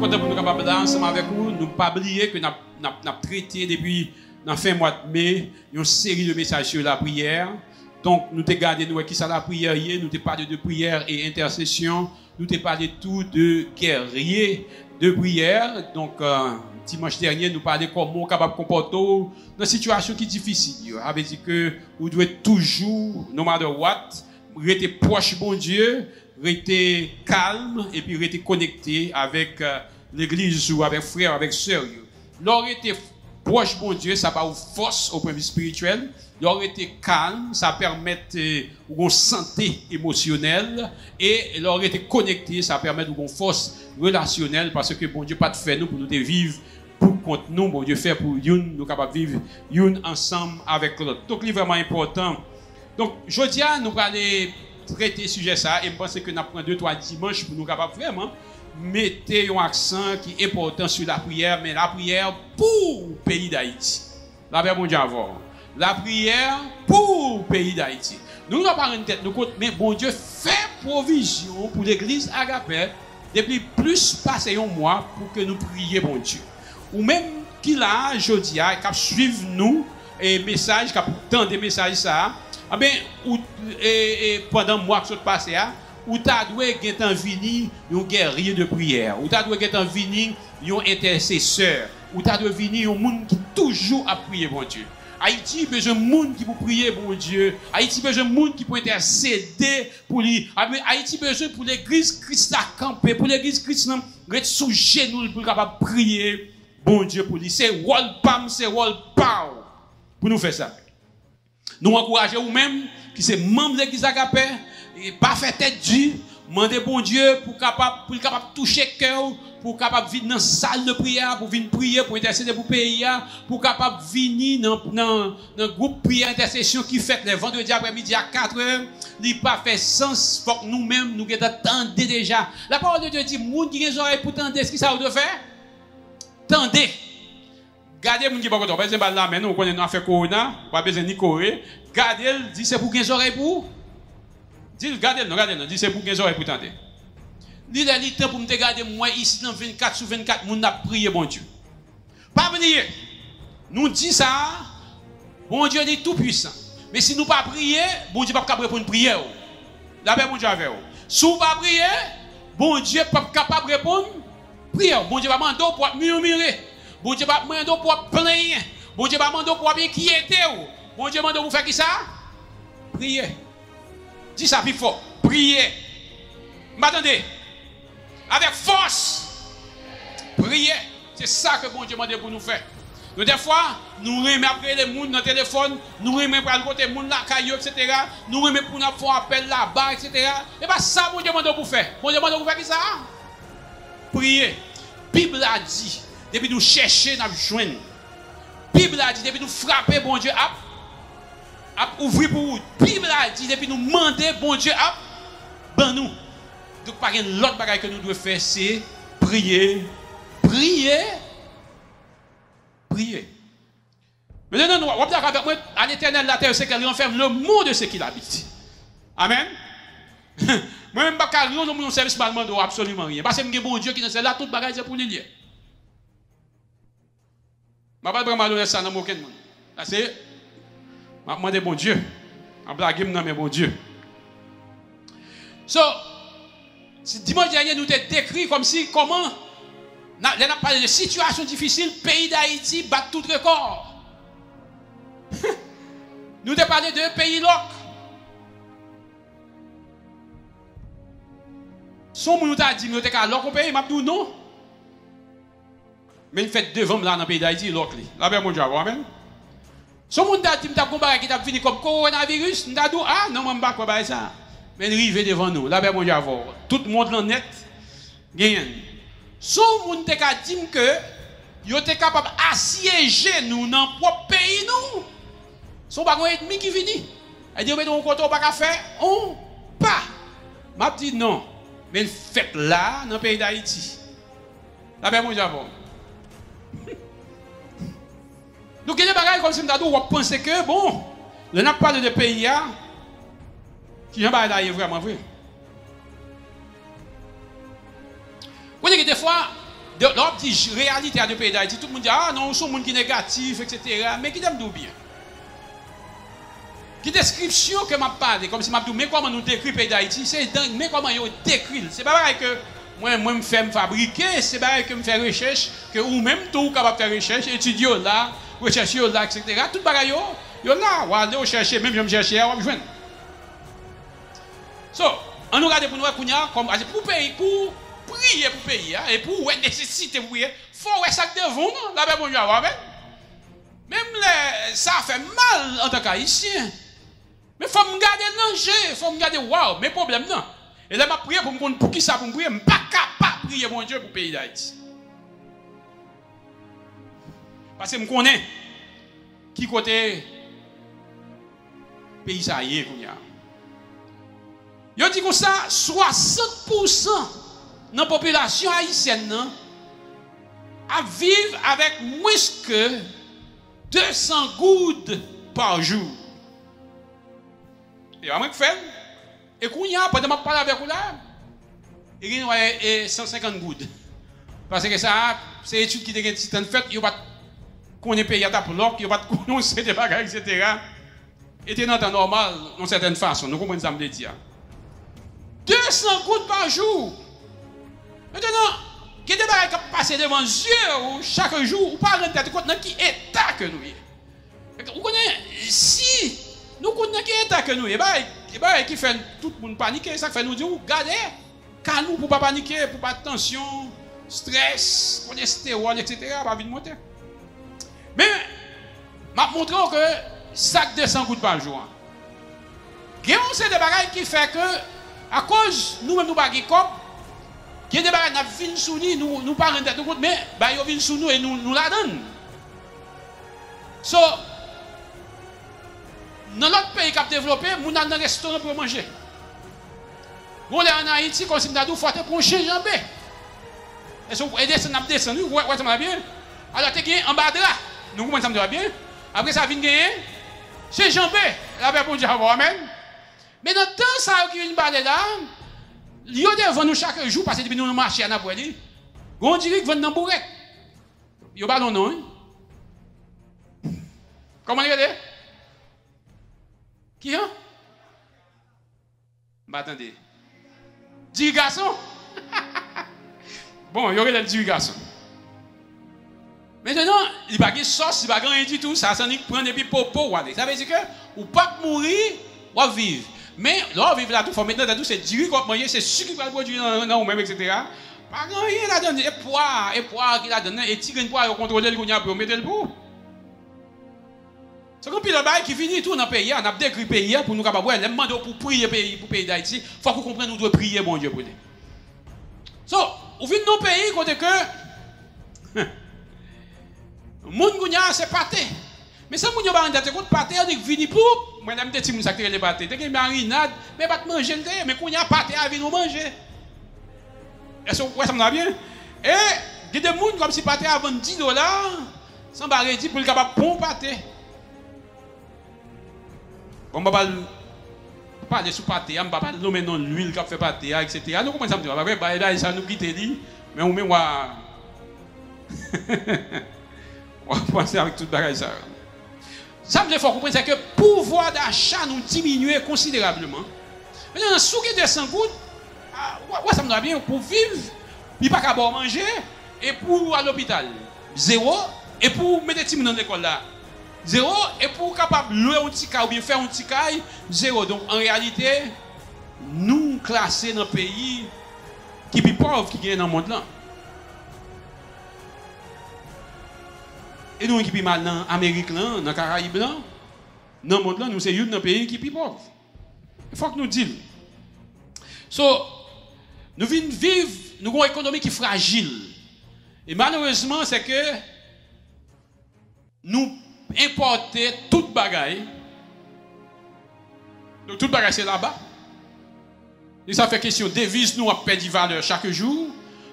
content pour nous capables là ensemble avec vous. Nous pas oublier que nous avons traité depuis la fin mois de mai une série de messages sur la prière. Donc nous t'ai gardé nous qui ça la prière hier, nous t'ai parlé de prière et intercession, nous t'ai parlé tout de guerrier de prière. Donc dimanche dernier nous parlons comment capable comporter dans une situation qui est difficile. Ça veut dire que vous devez toujours, no matter what, rester proche bon Dieu, rester calme et puis rester connecté avec l'église ou avec frères, avec sœurs. Leur rester proche bon Dieu, ça va vous force au point de vue spirituel. Leur rester calme, ça permet une santé émotionnelle et leur rester connecté, ça permet une force relationnelle parce que bon Dieu pas de fait nous pour nous vivre pour contre nous, bon Dieu fait pour nous capables de vivre ensemble avec l'autre. Donc c'est vraiment important. Donc jeudi nous allons traiter sujet ça et je pense que nous prenons 2-3 dimanches pour nous capables vraiment mettre un accent qui est important sur la prière, mais la prière pour le pays d'Haïti. La paix, bon Dieu, avant. La prière pour le pays d'Haïti. Nous n'avons pas une tête, mais bon Dieu fait provision pour l'église Agapé depuis plus passé un mois pour que nous prions, bon Dieu. Ou même qu'il a, jeudi, qui suivre nous et message, qui tant des messages ça, pendant le mois qui s'est passé, ou t'as doué qu'être vini un guerrier de prière, ou t'as doué qu'être vini un intercesseur, ou t'as doué vini un monde qui toujours a prié bon Dieu. Haïti besoin de monde qui pour prier bon Dieu. Haïti besoin de monde qui pour intercéder pour lui. Haïti besoin pour l'église Christ à camper, pour l'église Christ être sous genoux pour capable prier bon Dieu pour lui. C'est wall pam, c'est wall pow pour nous faire ça. Nous encourageons nous-mêmes qui c'est membre de l'église Agapé et pas faire tête dure, demander bon Dieu pour capable toucher cœur, pour capable venir dans la salle de prière, pour venir prier, pour intercéder pour le pays, pour capable venir dans le groupe prière intercession qui fait les vendredis après-midi à 4h. Il n'a pas fait sens pour nous-mêmes, nous attendons déjà. La parole de Dieu dit, moun qui a les oreilles pour tendre, ce qui ça doit faire? Tendez. Gardez moun qui pas content. Par exemple, là, maintenant, on connaît nous fait corona, pas besoin ni courir. Gardez, dit c'est pour les oreilles pour. Dis, regardez, non, dis c'est pour les oreilles pour tenter. Dis le temps pour me regarder moi ici dans 24 sur 24, nous n'a prié bon Dieu. Pas oublier. Nous dit ça, bon Dieu est tout puissant. Mais si nous pas prier, bon Dieu pas capable répondre prière. La paix bon Dieu avec vous. Si nous pas prier, bon Dieu pas capable répondre prière. Bon Dieu va demander pour murmurer. Bon Dieu va demander pour plaindre. Bon Dieu va demander pour inquiéter. Bon Dieu demande pour faire qui ça? Prier. Dis ça plus fort. Priez. M'attendez. Avec force. Priez. C'est ça que bon Dieu demande pour nous faire. Nous, des fois, nous remettons après les gens dans le téléphone, nous remettons pour le côté des gens la caillou, etc. Nous remettons pour nous faire appel là-bas, etc. Et bien ça, bon Dieu demande pour faire. Bon Dieu demande pour faire qui ça? Priez. Bible a dit, depuis nous chercher, nous joindre. Bible a dit, depuis nous frapper, bon Dieu a ouvrir pour vous. Bible a dit, depuis nous demander, bon Dieu a ben nous. Donc, par exemple, l'autre bagage que nous devons faire, c'est prier. Prier. Prier. Maintenant, nous allons dire avec moi, à l'éternel, la terre, c'est qu'elle renferme le monde de ce qu'il habite. Amen. Moi-même, je ne vais pas service de absolument rien. Parce que je bon Dieu qui est là, tout bagage c'est pour lui lier. Je ne vais pas vraiment ça dans aucun monde. C'est. Je vais demander bon Dieu. Je vais blaguer dans mes bon Dieu. So, dimanche dernier, nous avons décrit comme si, comment, on a parlé de situation difficile, pays d'Haïti bat tout record. Nous avons parlé de pays loc. Son moun nous a dit, nous avons loc au pays, m'a dit non. Mais il fait devant là dans le pays d'Haïti, loc. La paix, mon Dieu, amen. Son moun a dit, nous avons comparé qui a fini comme coronavirus, nous avons dit, ah, non, je ne vais pas ça. Mais il arrive devant nous. La paix, mon Dieu, tout le monde en net gagne. Son moun te ka dit que yo te capable assiéger nous dans notre propre pays nous. Son bagon ennemi qui vini. Elle dit mais on côté pas faire on pas. M'a dit non. Mais faites là dans le pays d'Haïti. La paix mon Japon. Donc il y a des bagages comme si on pense que bon, on n'a pas de pays qui j'en parle vraiment vrai. Vous voyez que des fois, l'on dit réalité à deux pays d'Haïti, tout le monde dit ah non, sont monde qui négatif, etc. Mais qui t'aime d'où bien? Qui description que m'a parlé, comme si m'a dit mais comment nous décrit le pays d'Haïti, c'est dingue, mais comment ils décrit. C'est pas vrai que moi me faire fabriquer, c'est pas vrai que me faire recherche, que ou même tout capable de faire recherche, étudier là, rechercher là, etc. Tout bagaille yo là, ou aller chercher, même je me chercher, on va joindre. So, on nous regarde pour nous comme pour payer, pour prier pour payer, et pour nécessiter pour prier, faut ça devant, là ben bon Dieu avoir même ça fait mal en tant qu'haïtien. Mais faut me garder danger, faut me garder waouh, mes problèmes non. Et là m'a prié pour me connaître pour qui ça pour me prier, pas capable de prier mon Dieu pour le pays d'Haïti. Parce que je connais qui côté pays ça y est qu'on y a. Yo dit comme ça 60% de la population haïtienne à vivre avec moins que 200 gouttes par jour. Et à moi que fait et qu'on y a pendant que je parle avec vous là, il y a 150 gouttes. Parce que ça c'est étude qui est en fait, il pas qu'on est payé à ta bloc, il pas connaître des bagages etc. Et c'est dans temps normal d'une certaine façon, nous comprenons ça me dire. 200 gouttes par jour. Maintenant, il y a des bagages qui passent devant les yeux chaque jour, ou pas rendre compte de qui état que nous sommes. Vous connaissez, si nous connaissons qui état que nous sommes, qui fait tout le monde paniquer, ça fait nous dire, regardez, calme pour ne pas paniquer, pour pas de tension, stress, cholestérol, etc., pas vite monter. Mais, je montre que sac 200 gouttes par jour. Il y a des bagages qui fait que, à cause nous-mêmes nous bagay comme il y a des bagages qui viennent sous nous pas rendre compte mais ils viennent sous nous et nous la donnent. So dans l'autre pays qui a développé, nous allons dans un restaurant pour manger. Nous allons en Haïti comme si nous avons fait pour manger jambé. Et si vous descendre, ouais ça va bien. Alors tu es en bas de là. Nous commençons à bien. Après ça vient gagner chez jambé. La paix pour Dieu amen. Mais dans le temps, ça qui vient de là, il y a devant nous chaque jour, parce que depuis nous marchons à Napoli, on dirait qu'ils vont dans le bourrette. Il y a pas de nom. Comment regardez? Qui hein? Bah attendez. 10 garçons? Bon, il y aurait les 10 garçons. Maintenant, il n'y a pas de sauce, il n'y a pas rien du tout. Ça, c'est prendre des popo. Ça veut dire que, ou pas mourir, ou vivre. Mais là, vivre là, tout faut maintenant, c'est du qu'on manger, c'est ce qui va produire dans nous-mêmes, etc. Pas rien là-dedans, et poire qu'il a donné, et tigre poire, on contrôle le gougnat pour mettre le bout. C'est comme le bail qui finit tout dans le pays, on a décrit le pays pour nous capables, les mandats pour prier pour le pays d'Haïti, il faut qu'on comprenne nous devons prier, mon Dieu, pour lui. So, au fin de nos pays, côté que, mon gougnat, c'est pâté. Mais ça, mon gars, on a pâté, on dit vini pour. Moi, je me dis que c'est les pâtés. Tu as une marinade, mais pas de manger le thé. Mais quand il y a pâté, à venir manger. Est-ce que ça me va bien? Et il y a des gens comme si pâté à $10, sans barrer pour le capable de bon pâté. On ne va pas parler sur pâté, on ne va pas nommer non l'huile qui fait pâté, etc. Nous commençons à me dire, après, ça nous quitte, mais on met moi. On va penser avec tout le bagage ça. Ça me faut comprendre, c'est que le pouvoir d'achat nous diminue considérablement. Maintenant, si vous avez 100 gouttes, ça me va bien pour vivre, puis pas qu'à boire manger, et pour à l'hôpital. 0, et pour mettre des petits dans l'école là. 0, et pour capable louer un petit cas ou bien faire un petit cas, 0. Donc en réalité, nous classés dans le pays qui est plus pauvre qui est dans le monde là. Et nous qui sommes mal dans l'Amérique, dans les Caraïbes, dans le monde, nous sommes un pays qui est plus pauvre. Il faut que nous disions. So, nous venons vivre, nous avons une économie qui est fragile. Et malheureusement, c'est que nous importons toute bagaille. Donc, toute bagaille, c'est là-bas. Et ça fait question de devises, nous avons perdu valeur chaque jour.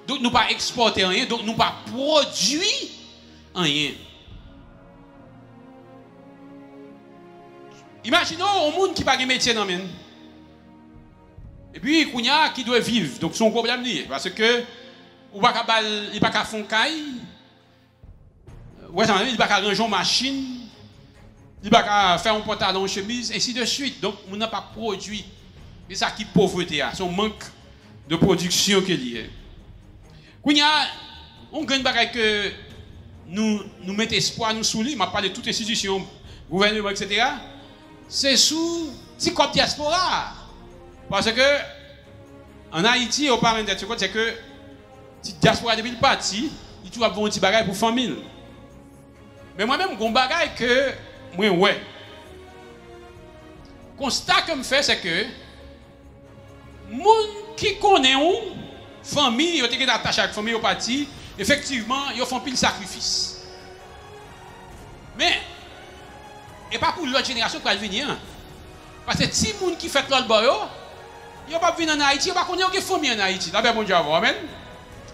Donc, nous ne pas exporter rien, donc nous ne pas produire rien. Imaginons un monde qui n'a pas de métier dans le monde. Et puis, il y a qui doit vivre. Donc, c'est un problème lié. Parce que ou pas il pas faire caille. Ouais, ça il pas ranger une machine. Il pas faire un pantalon, une chemise, ainsi de suite. Donc, on n'a pas produit. C'est ça qui est pauvreté, c'est un manque de production qu'il y a. Quand il y a un grand bagage que nous mettons espoir, nous sous lui, je parle de toutes les institutions, gouvernement, etc. C'est sous petit cop diaspora. Parce que en Haïti, au parent de c'est que la diaspora depuis le parti, il trouve un petit bagage pour famille. Mais moi-même, j'ai un bagage que moi, ouais. Le constat que je fais, c'est que les gens qui connaissent une famille, qui sont attachés à la famille au parti, effectivement, ils font pile sacrifice. Mais, et pas pour l'autre génération qui va venir. Parce que si les gens qui font l'autre boyo, ils ne vont pas venir en Haïti, ils ne vont pas connaître une famille en Haïti. D'abord, bon Dieu, amen.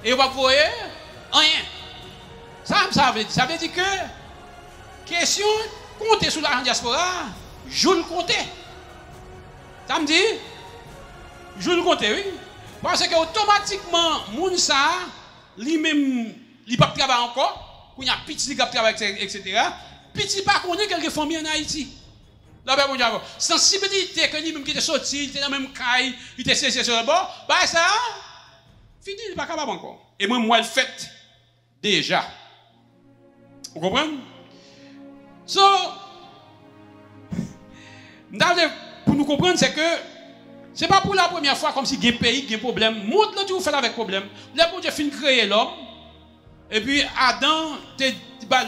Et ils ne vont pas voir rien. Ça veut dire que, question, compter sur l'argent diaspora, je le compter. Ça me dit, je le compter, oui. Parce que automatiquement, moun ça, lui-même, il ne peut pas travailler encore. Quand il y a petit qui travaille, etc. Petit pas connaît quelques familles en Haïti. Là, ben, mon Dieu, sensibilité que lui-même qui était sorti, il était dans la même caille, il était cessé sur le bord, bah ça, fini, il n'est pas capable encore. Et moi, le fait déjà. Vous comprenez? So, pour nous comprendre, c'est que ce n'est pas pour la première fois comme si il y a un pays qui a un problème. Montre le Dieu fait avec problème. Là, pour Dieu fin créer l'homme. Et puis Adam,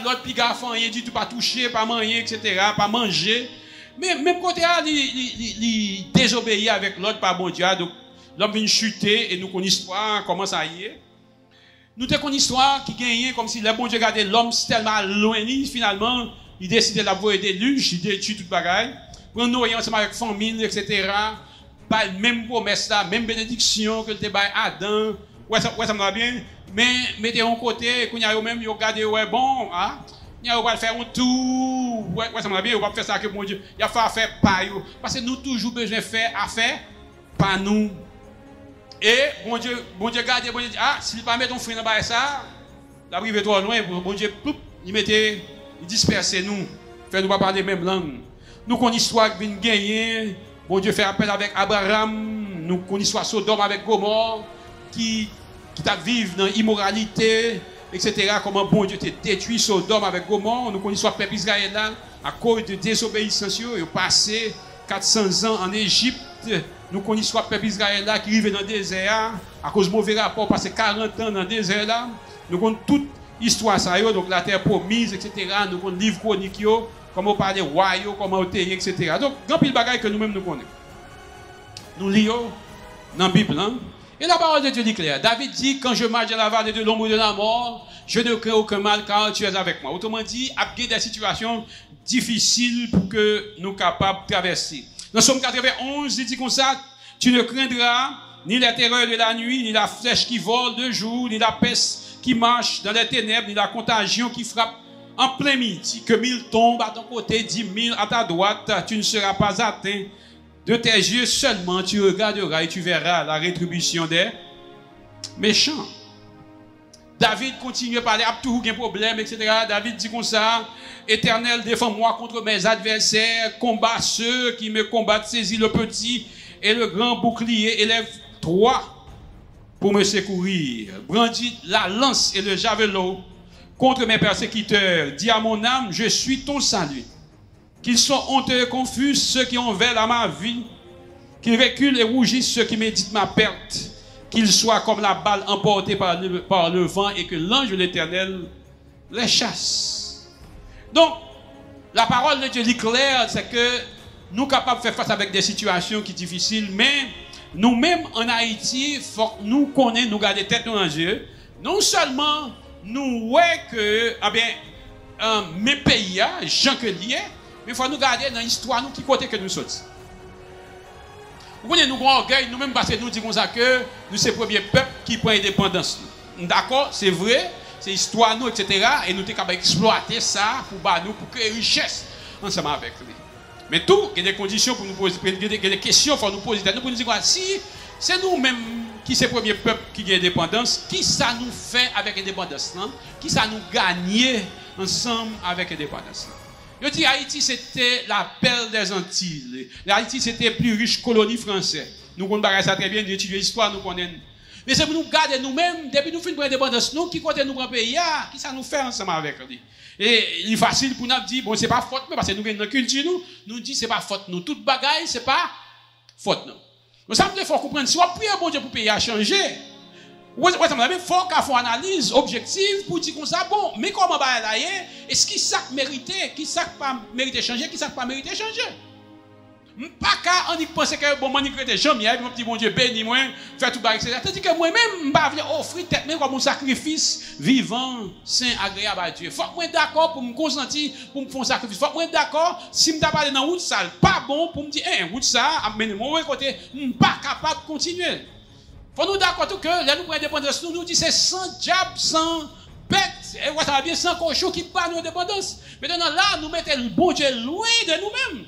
l'autre puis garçon, il dit tu pas toucher, pas manger, etc., pas manger. Mais même côté il désobéit avec l'autre par bon Dieu. Donc l'homme vient chuter et nous connaissons l'histoire, comment ça y est. Nous avons une histoire qui gagne comme si le bon Dieu regardait l'homme tellement loin, finalement, il décide de l'envoyer des luches, il détruit tout le bagaille. Prendre nous ensemble avec famille, etc. Pas la même promesse là, même bénédiction que le débat Adam. Ouais, ça me va bien. Mais mettez en côté, quand il y a même, il regarde, ouais, bon, hein. Il va faire un tour. Ouais, ça me va bien, on va faire ça que mon Dieu. Il va faire pas. Parce que nous toujours besoin de faire affaire, pas nous. Et bon Dieu garde, bon Dieu dit, ah, s'il ne pas mettre ton frère dans ça, la privé trop loin, bon Dieu, il disperse nous, fait nous pas parler même langue. Nous connaissons l'histoire qui vient gagner, bon Dieu fait appel avec Abraham, nous connaissons l'histoire Sodome avec Gomorrhe, qui t'a vivre dans l'immoralité, etc. Comment bon Dieu t'a détruit Sodome avec Gomorrhe, nous connaissons l'histoire du peuple Israël là, à cause de désobéissance, ils ont passé 400 ans en Égypte. Nous connaissons l'histoire du peuple Israël là qui arrive dans le désert, à cause de mauvais rapport, passé 40 ans dans le désert là. Nous connaissons toute l'histoire, ça, donc la terre promise, etc. Nous connaissons le livre chronique, comment parler roi, comment obtenir, etc. Donc, grand pile de bagages que nous-mêmes nous connaissons. Nous lisons dans la Bible. Hein? Et la parole de Dieu dit clair. David dit, quand je marche dans la vallée de l'ombre de la mort, je ne crains aucun mal car tu es avec moi. Autrement dit, il y a des situations difficiles pour que nous soyons capables de traverser. Dans Somme 91, il dit comme ça, tu ne craindras ni la terreur de la nuit, ni la flèche qui vole de jour, ni la peste qui marche dans les ténèbres, ni la contagion qui frappe en plein midi. Que 1000 tombent à ton côté, 10 000 à ta droite, tu ne seras pas atteint. De tes yeux seulement, tu regarderas et tu verras la rétribution des méchants. David continue à parler, a toujours un problème, etc. David dit comme ça, Éternel, défends-moi contre mes adversaires, combat ceux qui me combattent, saisis le petit et le grand bouclier, élève-toi pour me secourir. Brandis la lance et le javelot contre mes persécuteurs. Dis à mon âme, je suis ton salut. Qu'ils soient honteux et confus ceux qui ont veillé à ma vie, qu'ils reculent et rougissent ceux qui méditent ma perte. Qu'ils soient comme la balle emportée par le vent et que l'ange de l'Éternel les chasse. Donc, la parole de Dieu dit claire, c'est que nous sommes capables de faire face avec des situations qui sont difficiles, mais nous-mêmes en Haïti, faut que nous connaissons, nous garder tête en Dieu. Non seulement nous voyons que, mes pays, gens que liés, mais il faut nous garder dans l'histoire, nous qui côté que nous sommes. Vous connaissez, nous avons orgueil, nous-mêmes, parce que nous disons ça que nous sommes le premier peuple qui prend l'indépendance. D'accord, c'est vrai, c'est l'histoire, nous, etc. Et nous sommes capables d'exploiter ça pour créer richesse ensemble avec lui. Mais tout, il y a des conditions pour nous poser, il y a des questions pour nous poser. Nous pour nous dire, si c'est nous-mêmes qui c'est le premier peuple qui a indépendance, qui ça nous fait avec l'indépendance, qui ça nous gagne ensemble avec l'indépendance. Je dis Haïti c'était la perle des Antilles. Haïti c'était la plus riche colonie française. Nous connaissons ça très bien, nous étudions l'histoire, nous connaissons. Mais c'est pour nous garder nous-mêmes, depuis nous finissons l'indépendance, nous qui comptons nous prendre pays, qui ça nous fait ensemble avec lui. Et il est facile pour nous dire, bon, c'est pas faute, parce que nous avons une culture, nous disons, c'est pas faute, nous. Toute bagaille, c'est pas faute, nous. Nous sommes il faut comprendre, si on prie bon Dieu pour le pays à changer, il faut faire une analyse objective pour dire comme ça, bon, mais comment va là, est-ce qui ça mérite, qui ça pas mérite changer, qui ça pas mérite changer? Pas qu'à on y pense que bon, moi, je suis jamais, puis mon petit bon Dieu béni moi, faire tout bail, etc. Tandis que moi-même, je vais offrir tête même comme un sacrifice vivant, saint, agréable à Dieu. Faut que moi d'accord pour me consentir, pour me faire un sacrifice. Faut que moi d'accord, si je parle dans route sale, pas bon pour me dire, route ça, amener mon côté, pas capable de continuer. Faut nous d'accord tout que, là, nous prenons indépendance, nous disons c'est sans diable, sans bête, et ça va bien sans cochon qui parle de indépendance. Maintenant, là, nous mettons le bon Dieu loin de nous-mêmes.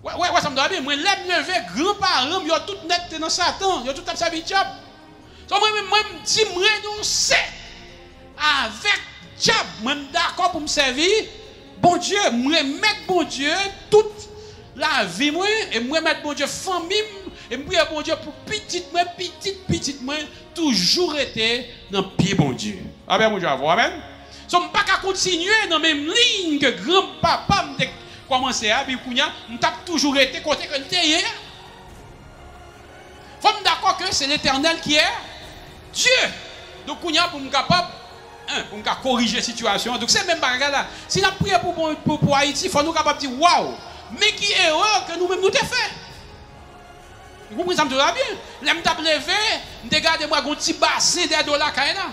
Ouais, ça me doit bien. Moi, lève levé, grands-parents, ils ont tout net dans Satan. Ils ont tout absorbé diable. Donc, moi, je dis, moi, nous, c'est avec diable. Moi, d'accord pour me servir. Bon Dieu, moi, mettre bon Dieu toute la vie, moi, et moi, mettre bon Dieu famille, et moi, bon Dieu pour petite, moi, toujours été dans le pied, bon Dieu. Amen, mon Dieu, amen. So, je ne peux pas continuer dans la même ligne que grand-papa me commencer à puis on tape toujours été côté que était hier. Faut me d'accord que c'est l'Éternel qui est Dieu. Donc on pour me capable pour me corriger la situation. Donc c'est même bagarre là. Si on a prié pour Haïti, faut nous capable dire waouh, mais qui erreur que nous-mêmes nous t'ai fait. Vous comprenez ça me bien. L'aime tape levé, regardez moi un petit bassin de dollars là.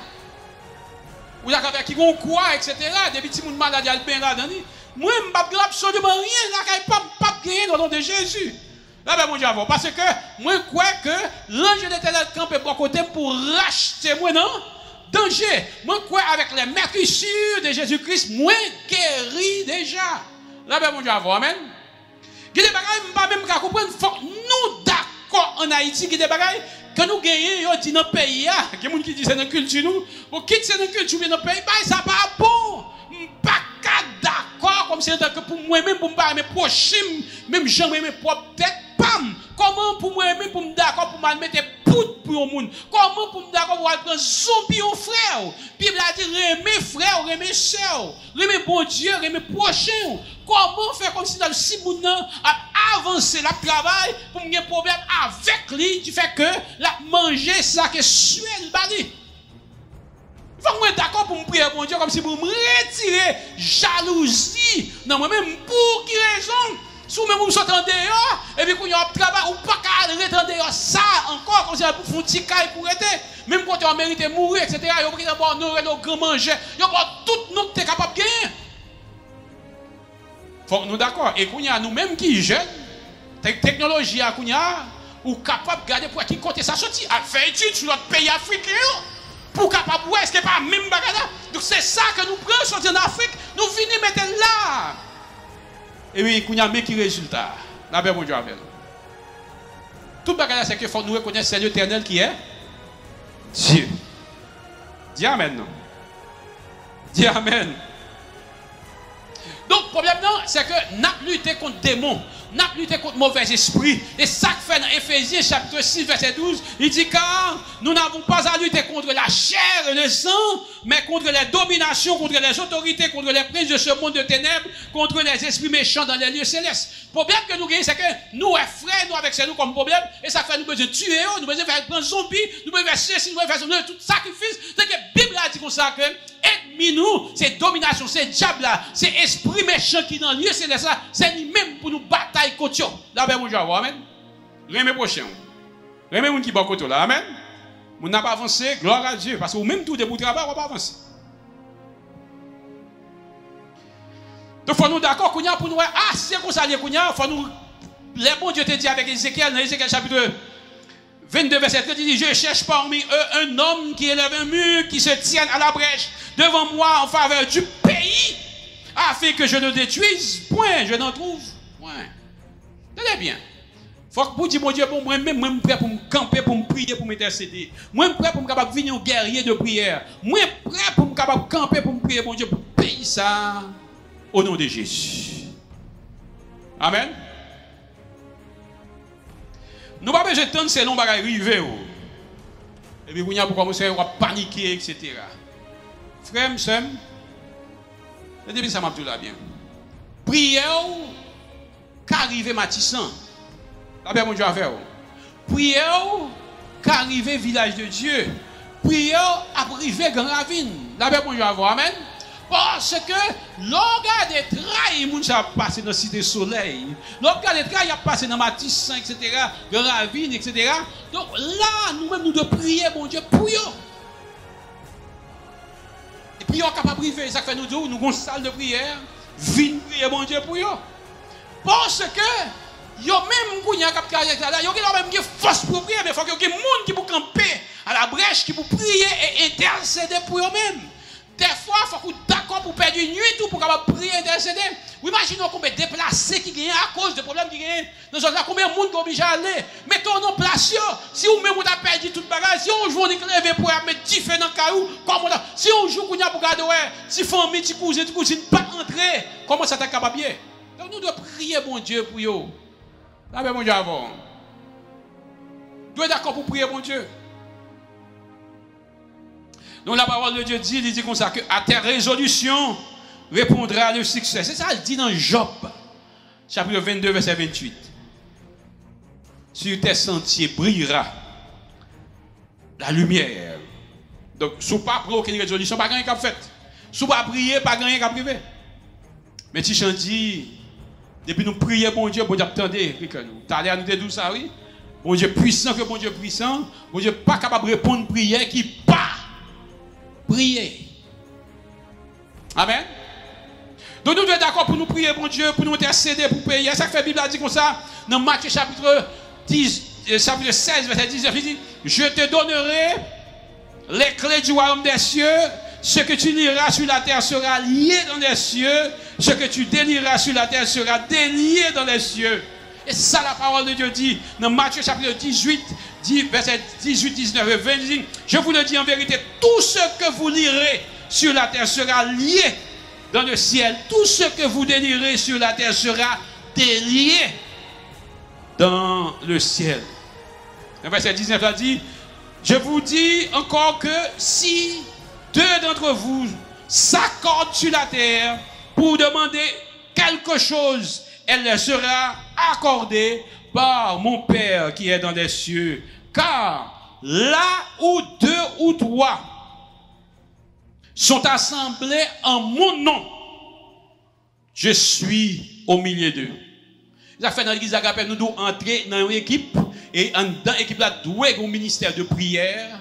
Ou avec qui on quoi etc. Des petits monde malade albin là dedans. Moi, je ne peux absolument rien, là, je ne peux pas gagner au nom de Jésus. Là, ben, mon Dieu, parce que moi, je crois que l'ange de l'Éternel campe à côté pour racheter moi, non? Danger. Moi, je crois avec les mercissures de Jésus-Christ, moi, guéri déjà. Là, ben, mon Dieu, amen. Il y a des bagages, je ne peux pas même comprendre, il faut que nous, d'accord, en Haïti, il y a des bagages que nous gagnons, dit dans le pays, il y a des gens qui disent c'est dans la culture, nous, pour quitter c'est dans la culture, dans le pays, ça va pas bon. Pas d'accord, comme c'est que pour moi-même, pour me parler mes proches, même jamais mes propres têtes, pam! Comment pour moi-même, pour me d'accord, pour me mettre poudre pour le monde? Comment pour me d'accord, pour prendre zombie au frère? Bible a dit, aimer frère, aimer soeur, aimer bon Dieu, aimer prochain. Comment faire comme si dans le si monde a avancé le travail pour me avoir un problème avec lui, du fait que la manger ça que suel bali. Faut que d'accord pour me prier mon Dieu comme si pour me retirer jalousie dans moi-même pour qui raison si vous même vous sortez en dehors et puis quand il y a un travail ou pas qu'à rester en dehors ça encore comme si pour faire un petit caille pour être même quand on mérite mourir etc. il y a pris d'abord nos grands manger il y a pas tout nous t'es capable de gagner. Faut que nous d'accord et qu'on y a nous-mêmes qui jeunes technologie à qu'on y a ou capable de garder pour qui côté ça sorti à faire étude sur notre pays africain. Pour capable ouais est-ce que pas même bagarre donc c'est ça que nous prenons sortir en Afrique nous venons mettre là et oui qu'on y a mais qui résultat la paix mon Dieu avec tout bagarre c'est que faut nous reconnaître c'est l'Éternel qui est Dieu. Dis amen non. Dis amen. Donc le problème non c'est que n'a lutter contre démons n'a lutté contre mauvais esprits. Et ça fait dans Éphésiens chapitre 6 verset 12, il dit car nous n'avons pas à lutter contre la chair et le sang, mais contre les dominations, contre les autorités, contre les princes de ce monde de ténèbres, contre les esprits méchants dans les lieux célestes. Le problème que nous gagnons, c'est que nous, frères, nous avec nous comme problème, et ça fait nous besoin de tuer, nous besoin de faire prendre zombie, nous besoin de faire ceci, nous besoin de faire tout sacrifice. C'est que la Bible a dit comme ça que ennemi nous, c'est domination, c'est diable là, c'est esprit méchant qui dans le lieu céleste là, c'est lui-même pour nous batailler. Là, ben, mon Dieu, amen. Remets prochain. Remets mon qui bat côté là, amen. On n'a pas avancé, gloire à Dieu. Parce que même tout debout travail, on va pas avancer. Donc, il faut nous d'accord qu'on y a pour nous. Ah, si c'est comme ça, il faut nous. Les bons Dieu te dit avec Ézéchiel, dans Ézéchiel chapitre 22, verset 30, il dit je cherche parmi eux un homme qui élève un mur, qui se tienne à la brèche devant moi en faveur du pays, afin que je ne détruise point, je n'en trouve point. Tenez bien. Faut que vous dites, mon Dieu, pour moi-même, moi, je suis prêt pour me camper, pour me prier, pour m'intercéder. Moi, je suis prêt pour me capable de venir un guerrier de prière. Moi, je suis prêt pour me capable de camper, pour me prier, mon Dieu, pour payer ça au nom de Jésus. Amen. Nous pas besoin de temps, c'est long, bagaille arriver. Et puis, vous avez commencé à paniquer, etc. Frère, sœur, depuis ça m'a tout là bien. Prière, qu'arrive Matissan. La paix, mon Dieu, à faire. Prière, qu'arrive village de Dieu. Prière, à priver Grand Ravine. La paix, mon Dieu, à voir. Amen. Parce que l'organe des traits, il a passé dans la cité soleil. L'organe des traits, il a passé dans Matissan, etc. Grand Ravine, etc. Donc là, nous-mêmes, nous devons prier, mon Dieu, pour eux. Et puis, on est capable de prier. Ça fait nous dire, nous avons une salle de prière. Viens prier, mon Dieu, pour eux. Parce que, yo même quand il y a un cap là, yo même qui force pour prier, mais il faut qu'il y ait des gens qui pour camper à la brèche, qui pour prier et intercéder pour eux-mêmes. Des fois, il faut qu'on d'accord pour perdre une nuit tout pour prier et intercéder. Vous imaginez combien de déplacés qui gagnent à cause de problèmes qui gagnent. Nous avons combien de monde qui obligé à aller. Mettons en place. Si vous même vous avez perdu toute bagage, si on joue on est levé pour mettre 10 feux dans le caillou, si on joue pour regarder, si famille, si cousine, pas entrer, comment ça t'a capable bien? Donc nous devons prier, bon Dieu, pour eux. Là, mon Dieu, avant. Nous sommes d'accord pour prier, mon Dieu. Donc la parole de Dieu dit, il dit comme ça, que à tes résolutions répondra le succès. C'est ça, il dit dans Job, chapitre 22, verset 28. Sur tes sentiers brillera la lumière. Donc, si vous ne pas aucune résolution, pas rien qu'à fait. Si vous ne pas prier, pas rien qu'à priver. Mais tu chantes dit, depuis nous prier, bon Dieu, attendez, t'as l'air nous dire ça, oui. Bon Dieu puissant que bon Dieu puissant, bon Dieu pas capable de répondre prière qui pas prier. Amen. Donc nous sommes d'accord pour nous prier, bon Dieu, pour nous intercéder, pour payer. Ça fait la Bible a dit comme ça, dans Matthieu chapitre 16, verset 19, il dit, je te donnerai les clés du royaume des cieux. Ce que tu liras sur la terre sera lié dans les cieux. Ce que tu délieras sur la terre sera délié dans les cieux. Et ça, la parole de Dieu dit dans Matthieu chapitre 18, verset 18, 19 et 20. Dit, je vous le dis en vérité, tout ce que vous lirez sur la terre sera lié dans le ciel. Tout ce que vous délierez sur la terre sera délié dans le ciel. Le verset 19 a dit, je vous dis encore que si deux d'entre vous s'accordent sur la terre pour demander quelque chose, elle leur sera accordée par mon Père qui est dans les cieux. Car là où deux ou trois sont assemblés en mon nom, je suis au milieu d'eux. Ça fait dans l'église Agapé, nous devons entrer dans une équipe et dans l'équipe là, doit un ministère de prière.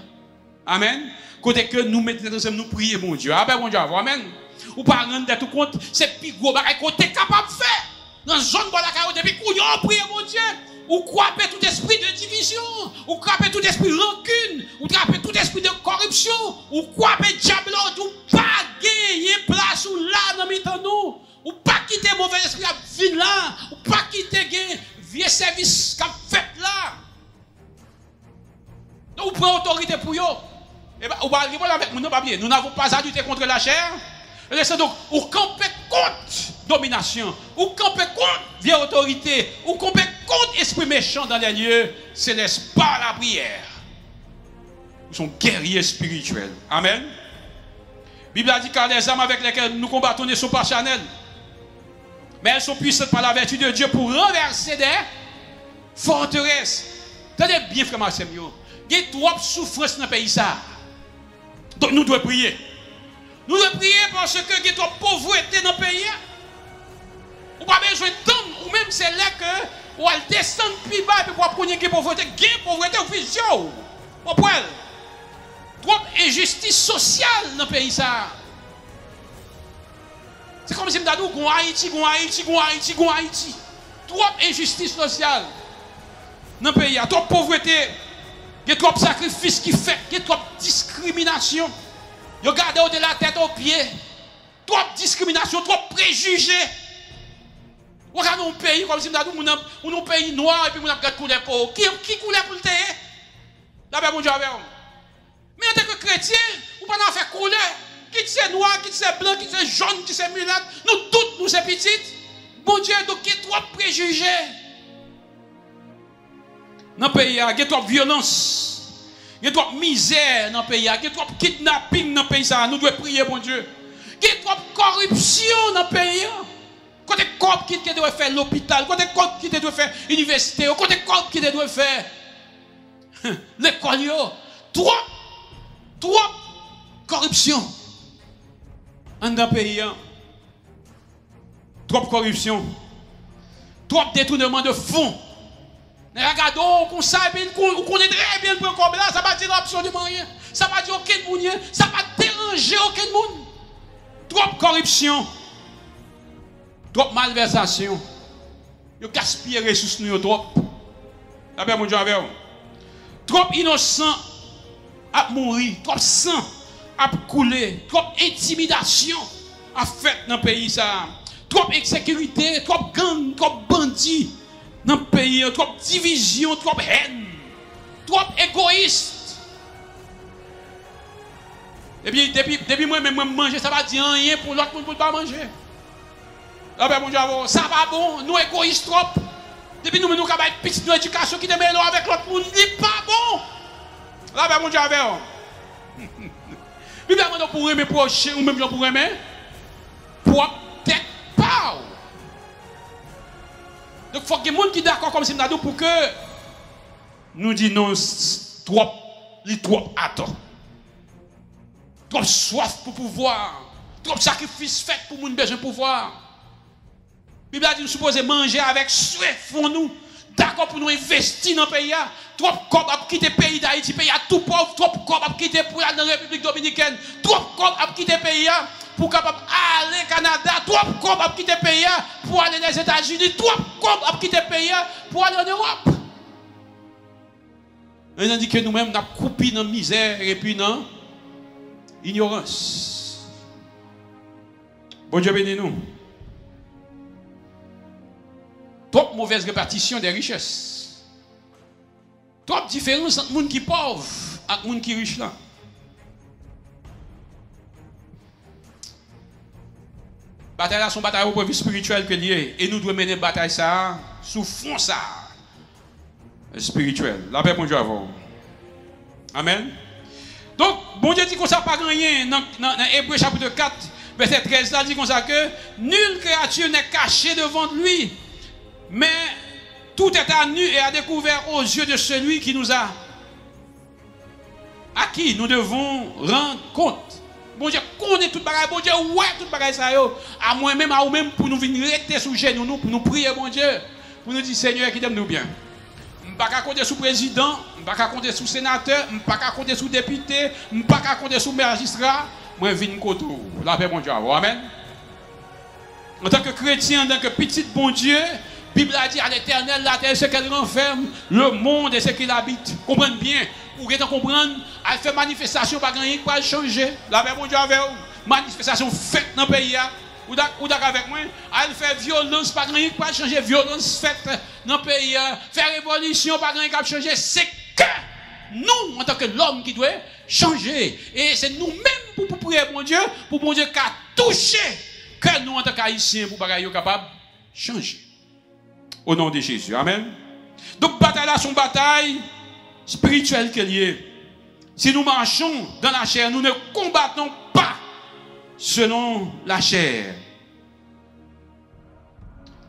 Amen. Côté que nous mettons ensemble, nous prions, mon Dieu. Ah ben, mon Dieu, amen. Ou pas rendre tout compte, c'est plus gros bagage qu'on est capable de faire. Dans la zone de la carotte, depuis qu'on a prié, mon Dieu. Ou croiser tout esprit de division, ou croiser tout esprit de rancune, ou croiser tout esprit de corruption, ou croiser diable, ou pas gagner place ou là dans le nous, ou pas quitter mauvais esprit à vie là, ou pas quitter vieux service qu'a fait là. Donc, vous prenez autorité pour eux. Et bien, avec nous n'avons pas à lutter contre la chair. Laissez donc, ou camper contre domination, ou camper contre vieille autorité, ou camper contre esprit méchant dans les lieux, c'est laisse pas la prière. Nous sommes guerriers spirituels. Amen. La Bible a dit car les armes avec lesquelles nous combattons ne sont pas charnelles, mais elles sont puissantes par la vertu de Dieu pour renverser des forteresses. Tenez bien, frère Marcel, il y a trop de souffrance dans le pays. Donc nous devons prier. Nous devons prier parce que il y a trop de pauvreté dans le pays. Ou pas besoin de temps, ou même c'est là que ou elle descend plus bas pour prendre une pauvreté, ou vision. Pourquoi? Trop d'injustice sociale dans le pays. C'est comme si je me disais, Haïti. Trop d'injustice sociale dans le pays. Trop de pauvreté. Il y a trop de sacrifices qui fait, il y a trop de discrimination. Vous regardez de la tête aux pieds. Trop de discrimination, trop de préjugés. Regardez un pays comme si nous avons un pays noir et puis nous avons une couleur pour qui couleur pour le terre? Là, ben, mon Dieu, mais en tant que chrétien, vous ne pouvez pas faire couleur. Qui c'est noir, qui c'est blanc, qui c'est jaune, qui c'est mulâtre. Nous toutes, nous sommes petites. Bon Dieu, donc il y a trop préjugés. Dans le pays, il y a trop de violence. Il y a trop de misère dans le pays. Il y a trop de kidnapping dans le pays. Nous devons prier, bon Dieu. Il y a trop de corruption dans le pays. Côté corps qui doit faire l'hôpital, côté corps qui doit faire l'université, côté corps qui doit faire l'école. Trop corruption. Dans le pays. Trop corruption. Trop détournement de fonds. Regardons, on sait bien, on connaît très bien le problème là, ça ne va dire absolument rien. Ça ne va dire aucun monde, ça ne va déranger aucun monde. Trop corruption. Trop malversation. Vous gaspillez les ressources nous trop. D'abord, mon Dieu, trop innocent à mourir, trop sang à couler, trop intimidation à fait dans le pays ça. Trop insécurité, trop gang, trop bandits dans le pays, trop division, trop haine, trop égoïste. Et puis, depuis moi-même manger, ça va dire rien pour l'autre monde pour ne pas manger. Là, ben, mon Dieu, ça va bon, nous égoïstes trop. Depuis nous avons une petite éducation qui te met avec l'autre monde, n'est pas bon. Là, ben, mon Dieu, puis là, on pour aimer prochain, ou même pour aimer, pour peut-être pas. Donc, il faut que les gens qui sont d'accord comme ça pour que nous disons trop attends. Trop soif pour pouvoir. Trop sacrifice fait pour nous besoin de pouvoir. La Bible a dit nous supposons manger avec soif pour nous. D'accord pour nous investir dans le pays. Trop corps à quitter le pays d'Haïti, pays à tout pauvre. Trop corps à quitter pour aller dans la République dominicaine. Trop corps à quitter le pays pour capable aller au Canada. Trop corps à quitter le pays pour aller aux États-Unis. Trop corps à quitter le pays pour aller en Europe. On a dit que nous-mêmes, nous avons coupé dans la misère et puis dans l'ignorance. Bon Dieu bénis nous. Trop mauvaise répartition des richesses. Trop différence entre les gens qui sont pauvres et les gens qui sont riches là. La bataille là, c'est une bataille au point de vue spirituel que lié. Et nous devons mener la bataille ça sous fond ça. Spirituel. La paix, bon Dieu, avant. Amen. Donc, bon Dieu dit qu'on ne sait pas rien dans Hébreux chapitre 4, verset 13, là dit qu'on sait que nulle créature n'est cachée devant lui, mais tout est à nu et à découvert aux yeux de celui qui nous a, à qui nous devons rendre compte. Bon Dieu connaît tout bagaille, bon Dieu ouais tout bagaille ça yo, à moi-même, à vous-même pour nous venir rester sous genoux, pour nous prier, bon Dieu, pour nous dire Seigneur qui t'aime nous bien. Je ne peux pas compter sur le président, je ne peux pas compter sur le sénateur, je ne peux pas compter sur le député, je ne peux pas compter sur le magistrat. Moi, je viens de côté. La paix, bon Dieu. Amen. En tant que chrétien, en tant que petit bon Dieu, la Bible a dit à l'éternel, la terre, ce qu'elle renferme, le monde et ce qu'il habite. Comprenez bien. Pour que vous compreniez, elle fait manifestation, pas rien qui va changer. La paix, bon Dieu, avec vous. Manifestation faite dans le pays. Ou d'accord avec moi, elle fait violence, pas rien qui va changer. Violence faite dans le pays. Faire révolution, pas rien qui va changer. C'est que nous, en tant que l'homme qui doit changer. Et c'est nous-mêmes pour prier mon Dieu, pour mon Dieu qui a touché que nous, en tant qu'Haïtiens, pour être capables de changer. Au nom de Jésus. Amen. Donc, bataille là, c'est une bataille spirituelle qui est liée. Si nous marchons dans la chair, nous ne combattons pas selon la chair.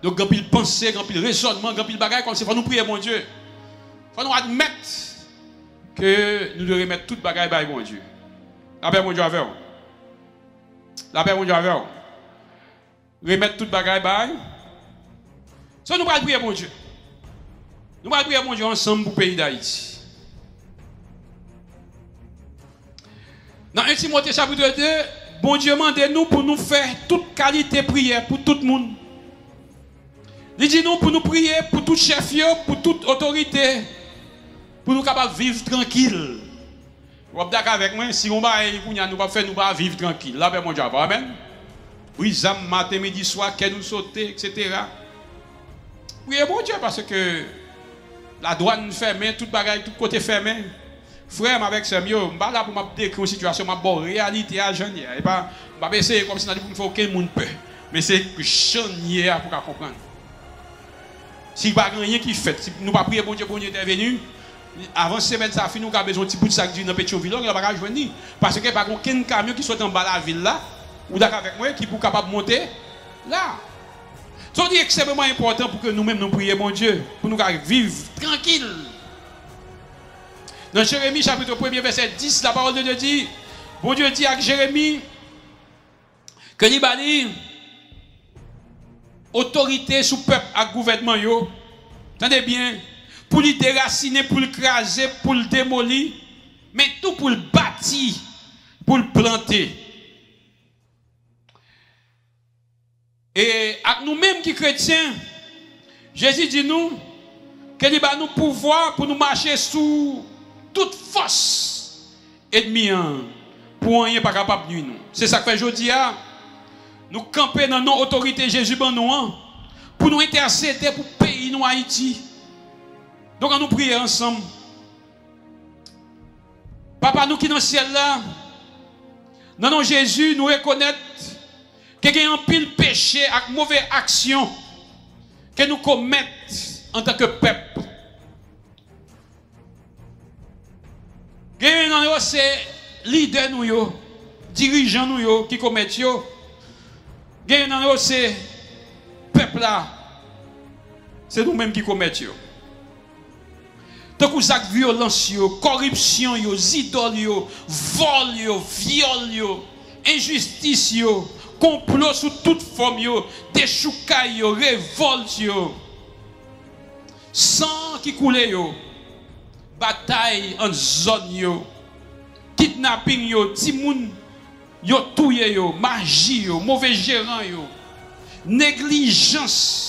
Donc, quand il pensée, quand il raisonnement, quand il bagaille, comme c'est pour nous prier, mon Dieu. Il faut nous admettre que nous devons remettre toute bagaille par mon Dieu. La paix, mon Dieu, avec vous. La paix, mon Dieu, avec vous. Remettre toute bagaille par. Ça, nous allons prier, mon Dieu. Nous allons prier, mon Dieu, ensemble pour le pays d'Haïti. Dans 1 Timothée chapitre 2, bon Dieu demande-nous pour nous faire toute qualité de prière pour tout le monde. Il dit nous pour nous prier pour tout chef, pour toute autorité, pour nous capables de vivre tranquille. Vous êtes d'accord avec moi? Si on va nous va faire, nous va vivre tranquille. Là, ben mon Dieu, amen. Oui, zam, matin, midi, soir, qu'elle nous sauter, etc. Priez bon Dieu parce que la douane fermée, tout bagaille, tout côté fermé. Frère, avec ce mieux, je ne suis pas là pour me décrire une situation, ma bonne réalité à jeune. Et pas, je vais essayer comme si on ne fait aucun monde peur. Mais c'est que jeune pour comprendre. Si il n'y a rien qui fait, si nous ne pas prier bon Dieu intervenu, avant semaine ça finit, nous avons besoin de petit bout de sac dans Pétionville, on ne va pas joindre. Parce qu'il n'y a pas aucun camion qui soit en bas de la ville là, ou d'accord avec moi, qui est capable de monter là. Ça dit extrêmement important pour que nous-mêmes nous prions bon Dieu, pour nous vivre tranquille. Dans Jérémie chapitre 1 verset 10, la parole de Dieu dit, bon Dieu dit à Jérémie que il va dire autorité sous peuple et gouvernement yo. Entendez bien, pour le déraciner, pour le craser, pour le démolir, mais tout pour le bâtir, pour le planter. Et à nous-mêmes qui chrétiens, Jésus dit nous qu'il va nous pouvoir pour nous marcher sous toute force ennemie pour rien pas capable de nous. C'est ça que fait aujourd'hui. Nous camper dans nos autorités Jésus ben nous pour nous intercéder pour le pays nous Haïti. Donc on nous prier ensemble. Papa nous qui dans le ciel là, dans nos Jésus nous reconnaître qu'il y a un pile péché et mauvaise action que nous commettons en tant que peuple. C'est leader nous, dirigeants nous qui commettent. C'est peuple là. C'est nous-mêmes qui commettons. Tant que ça violence, corruption, idoles, vol, viol, injustice, complot sous toute forme, déchoucaille, révolte, sang qui coule, bataille en zone, kidnapping, timoun, touye, magie, mauvais gérant, négligence.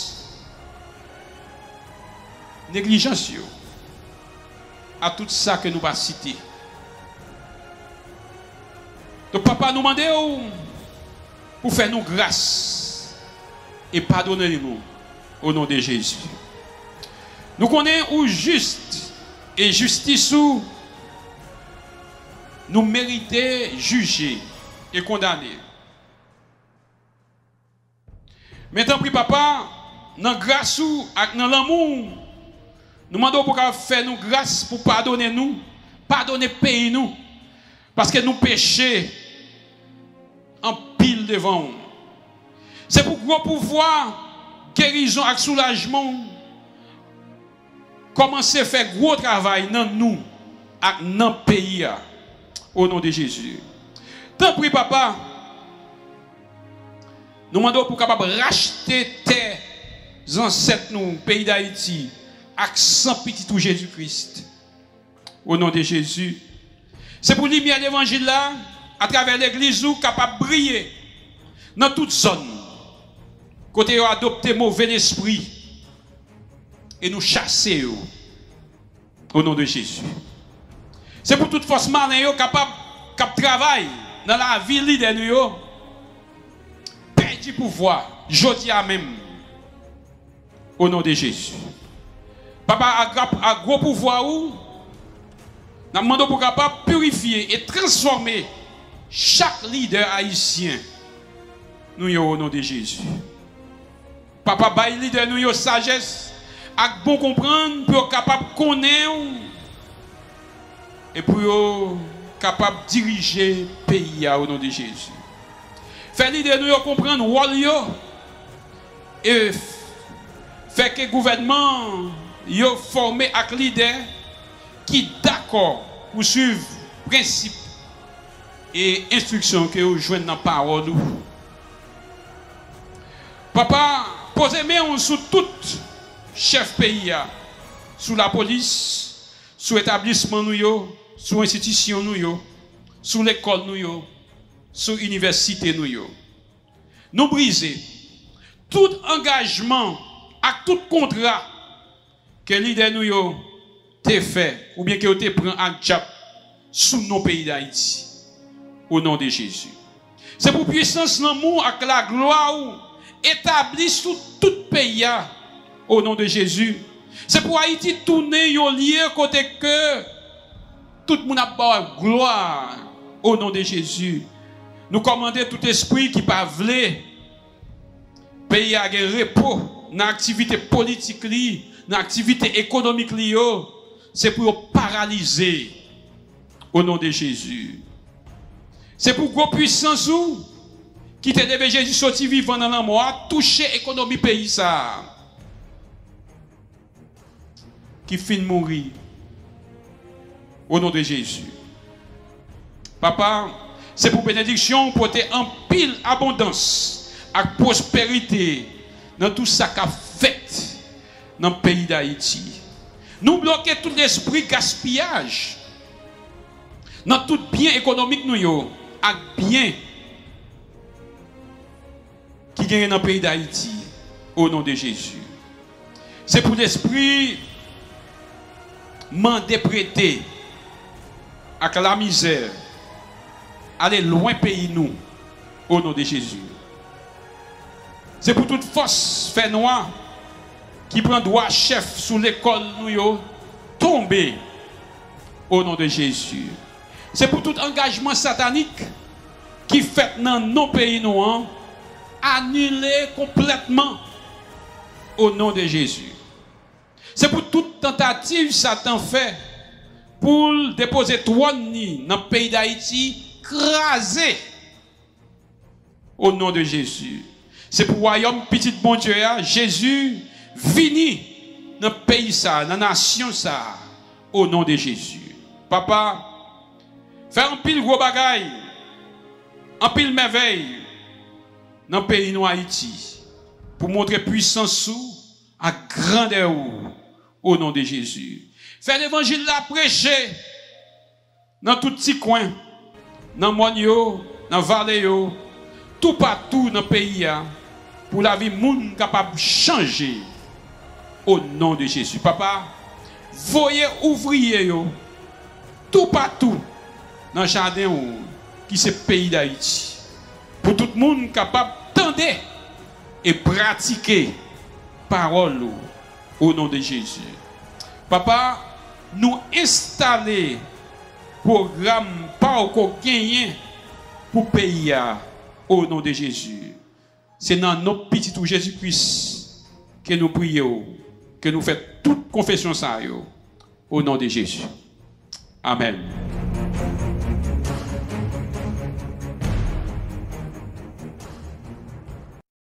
Négligence, à tout ça que nous va citer. Donc, papa nous demande pour faire nous grâce et pardonner-nous au nom de Jésus. Nous connaissons où juste et justice où nous méritons juger et condamner. Maintenant, puis papa, dans grâce ou dans l'amour, nous demandons pour faire nous grâce pour pardonner nous, pardonner pays nous, parce que nous péchons en pile devant nous. C'est pour gros pouvoir, guérison et soulagement, commencer à faire gros travail dans nous, dans le pays, au nom de Jésus. Tant pis, papa, nous demandons pour capable racheter terre ancêtres nous, pays d'Haïti, avec 100 petits tout Jésus-Christ. Au nom de Jésus. C'est pour lumière l'évangile là, à travers l'église, capable de briller dans toute zone. Côté adopter mauvais esprit et nous chasser au nom de Jésus. C'est pour toute force malin capable de travailler dans la vie de nous, perdre du pouvoir, jeudi à même, au nom de Jésus. Papa a gros pouvoir où nous demandons pour capable purifier et transformer chaque leader haïtien. Nous au nom de Jésus. Papa bail leader nous sagesse avec bon comprendre pour capable connaître et pour capable diriger le pays au nom de Jésus. Faire leader nous comprendre rôle et faire que le gouvernement yo formé avec leader qui d'accord pour suivre principe et instruction que vous joignent dans la parole. Papa, posez-moi sous tout chef pays, sous la police, sous l'établissement, sous l'institution, sous l'école, sous l'université. Nous briser tout engagement à tout contrat que leader nous te fait ou bien que te prend en job sous nos pays d'Haïti au nom de Jésus. C'est pour puissance l'amour avec la gloire établie sous tout pays au nom de Jésus. C'est pour Haïti tourner un lieu côté que tout le monde a pas gloire au nom de Jésus. Nous commandons tout esprit qui pas voulu pays à repos dans l'activité politique, dans l'activité économique, c'est pour paralyser au nom de Jésus. C'est pour gros puissance qui te devait Jésus sortir vivant dans la mort, toucher l'économie pays ça. Qui finit de mourir au nom de Jésus. Papa, c'est pour bénédiction, pour te en pile abondance et prospérité dans tout ça qu'a fait dans le pays d'Haïti. Nous bloquons tout l'esprit gaspillage dans tout bien économique nous et bien qui gagne dans le pays d'Haïti au nom de Jésus. C'est pour l'esprit mandé prêter à la misère, aller loin pays nous au nom de Jésus. C'est pour toute force fait noir qui prend droit chef sous l'école nous tomber au nom de Jésus. C'est pour tout engagement satanique qui fait dans nos pays noirs annuler complètement au nom de Jésus. C'est pour toute tentative Satan fait pour déposer trône dans le pays d'Haïti, crasé au nom de Jésus. C'est pour le royaume petit bon Dieu, Jésus vini dans le pays ça, dans la nation ça, au nom de Jésus. Papa, fais un pile gros bagaille, un pile merveille dans le pays de Haïti pour montrer puissance sous à grandeur au nom de Jésus. Fais l'évangile la prêcher dans tout petit coin, dans le monde, dans le vallée, tout partout dans le pays, pour la vie monde capable de changer au nom de Jésus. Papa, voyez ouvriers tout partout dans le jardin qui c'est le pays d'Haïti. Pour tout le monde capable d'entendre et pratiquer parole au nom de Jésus. Papa, nous installer programme pas qu'on gagne pour pays au nom de Jésus. C'est dans notre petit tout Jésus-Christ que nous prions, que nous faisons toute confession ça au nom de Jésus. Amen.